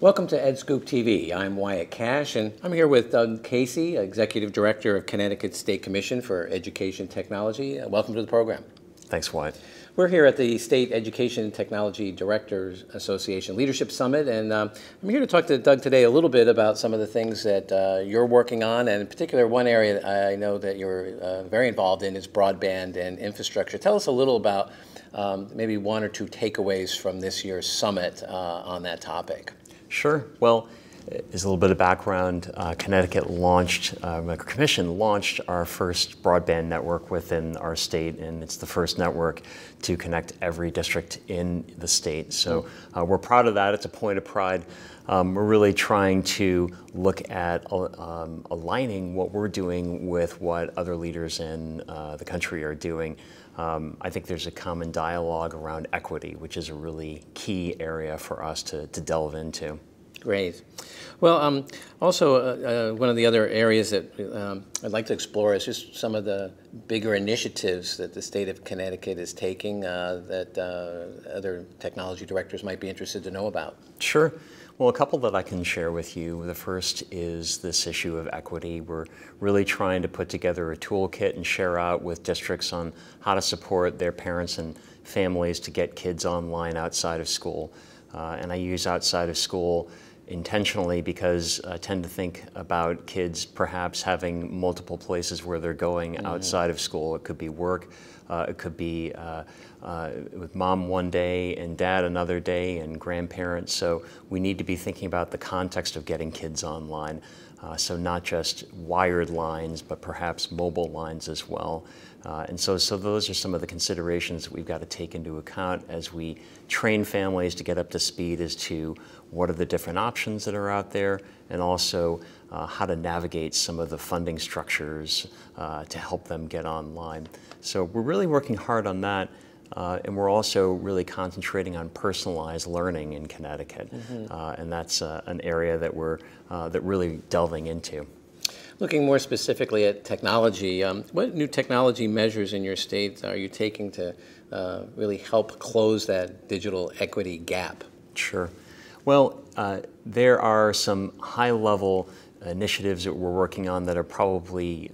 Welcome to EdScoop TV. I'm Wyatt Kash, and I'm here with Doug Casey, Executive Director of Connecticut State Commission for Education Technology. Welcome to the program. Thanks, Wyatt. We're here at the State Education Technology Directors Association Leadership Summit, and I'm here to talk to Doug today a little bit about some of the things that you're working on, and in particular, one area I know that you're very involved in is broadband and infrastructure. Tell us a little about maybe one or two takeaways from this year's summit on that topic. Sure. Well, as a little bit of background, Connecticut launched, the Commission launched our first broadband network within our state, and it's the first network to connect every district in the state. So we're proud of that. It's a point of pride. We're really trying to look at aligning what we're doing with what other leaders in the country are doing. I think there's a common dialogue around equity, which is a really key area for us to delve into. Great. Well, also one of the other areas that I'd like to explore is just some of the bigger initiatives that the state of Connecticut is taking that other technology directors might be interested to know about. Sure. Well, a couple that I can share with you. The first is this issue of equity. We're really trying to put together a toolkit and share out with districts on how to support their parents and families to get kids online outside of school. And I use outside of school intentionally because I tend to think about kids perhaps having multiple places where they're going outside of school. It could be work, it could be with mom one day and dad another day and grandparents. So we need to be thinking about the context of getting kids online. So not just wired lines, but perhaps mobile lines as well. And so those are some of the considerations that we've got to take into account as we train families to get up to speed as to what are the different options that are out there, and also how to navigate some of the funding structures to help them get online. So we're really working hard on that. And we're also really concentrating on personalized learning in Connecticut, and that's an area that we're really delving into. Looking more specifically at technology, what new technology measures in your state are you taking to really help close that digital equity gap? Sure. Well, there are some high-level initiatives that we're working on that are probably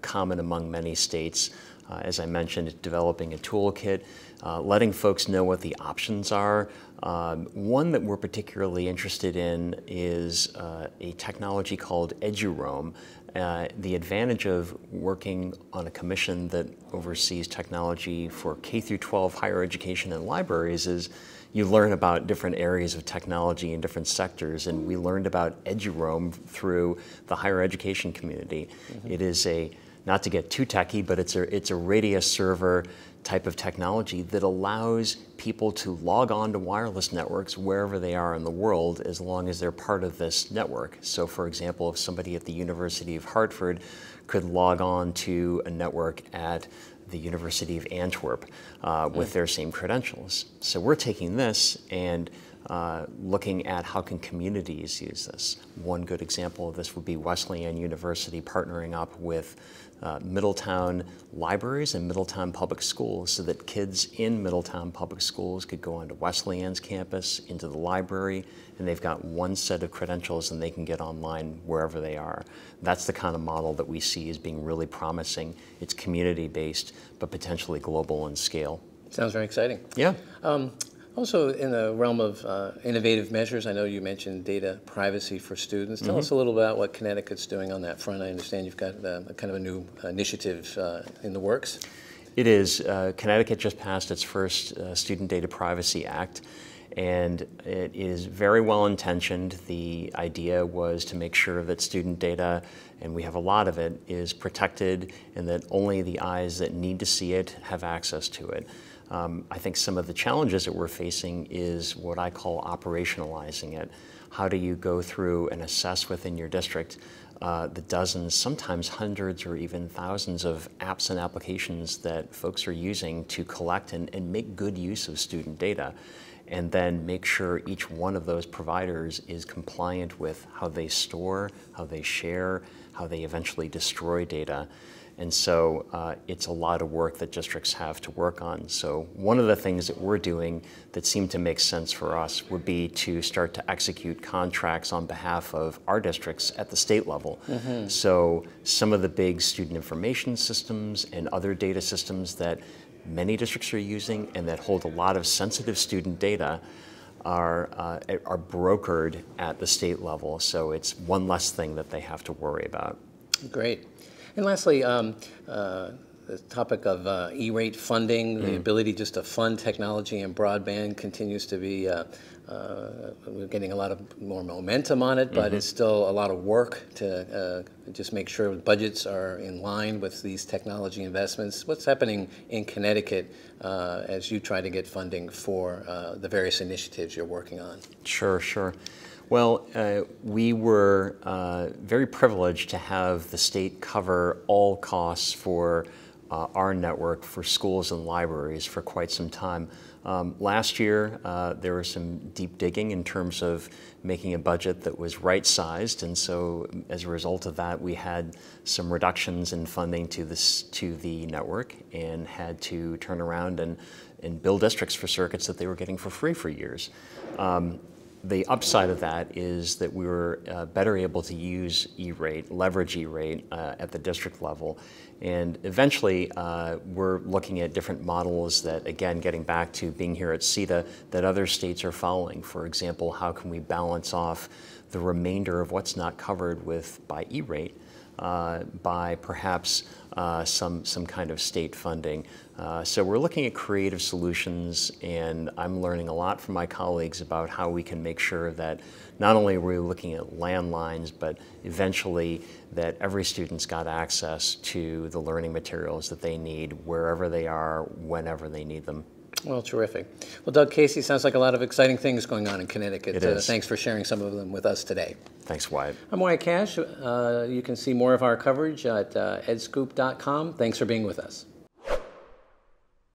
common among many states. As I mentioned, developing a toolkit, letting folks know what the options are. One that we're particularly interested in is a technology called Erate. The advantage of working on a commission that oversees technology for K-12 higher education and libraries is you learn about different areas of technology in different sectors, and we learned about Erate through the higher education community. It is not to get too techy, but it's a radius server type of technology that allows people to log on to wireless networks wherever they are in the world as long as they're part of this network. So for example, if somebody at the University of Hartford could log on to a network at the University of Antwerp with their same credentials. So we're taking this and looking at how can communities use this. One good example of this would be Wesleyan University partnering up with Middletown libraries and Middletown public schools so that kids in Middletown public schools could go onto Wesleyan's campus, into the library, and they've got one set of credentials and they can get online wherever they are. That's the kind of model that we see as being really promising. It's community-based, but potentially global in scale. Sounds very exciting. Yeah. Also, in the realm of innovative measures, I know you mentioned data privacy for students. Tell us a little about what Connecticut's doing on that front. I understand you've got kind of a new initiative in the works. It is. Connecticut just passed its first Student Data Privacy Act, and it is very well intentioned. The idea was to make sure that student data, and we have a lot of it, is protected and that only the eyes that need to see it have access to it. I think some of the challenges that we're facing is what I call operationalizing it. How do you go through and assess within your district the dozens, sometimes hundreds or even thousands of apps and applications that folks are using to collect and make good use of student data, and then make sure each one of those providers is compliant with how they store, how they share, how they eventually destroy data. And so it's a lot of work that districts have to work on. So one of the things that we're doing that seemed to make sense for us would be to start to execute contracts on behalf of our districts at the state level. So some of the big student information systems and other data systems that many districts are using and that hold a lot of sensitive student data are brokered at the state level. So it's one less thing that they have to worry about. Great. And lastly, the topic of E-rate funding, the ability just to fund technology and broadband continues to be, we're getting a lot of more momentum on it, but it's still a lot of work to just make sure budgets are in line with these technology investments. What's happening in Connecticut as you try to get funding for the various initiatives you're working on? Sure, sure. Well, we were very privileged to have the state cover all costs for our network for schools and libraries for quite some time. Last year, there was some deep digging in terms of making a budget that was right-sized, and so as a result of that, we had some reductions in funding to the network and had to turn around and build districts for circuits that they were getting for free for years. The upside of that is that we were better able to use E-rate, leverage E-rate at the district level. And eventually, we're looking at different models that, again, getting back to being here at SETDA, that other states are following. For example, how can we balance off the remainder of what's not covered by E-rate by perhaps some kind of state funding. So we're looking at creative solutions, and I'm learning a lot from my colleagues about how we can make sure that not only are we looking at landlines, but eventually that every student's got access to the learning materials that they need wherever they are, whenever they need them. Well, terrific. Well, Doug Casey, sounds like a lot of exciting things going on in Connecticut. It is. Thanks for sharing some of them with us today. Thanks, Wyatt. I'm Wyatt Kash. You can see more of our coverage at edscoop.com. Thanks for being with us.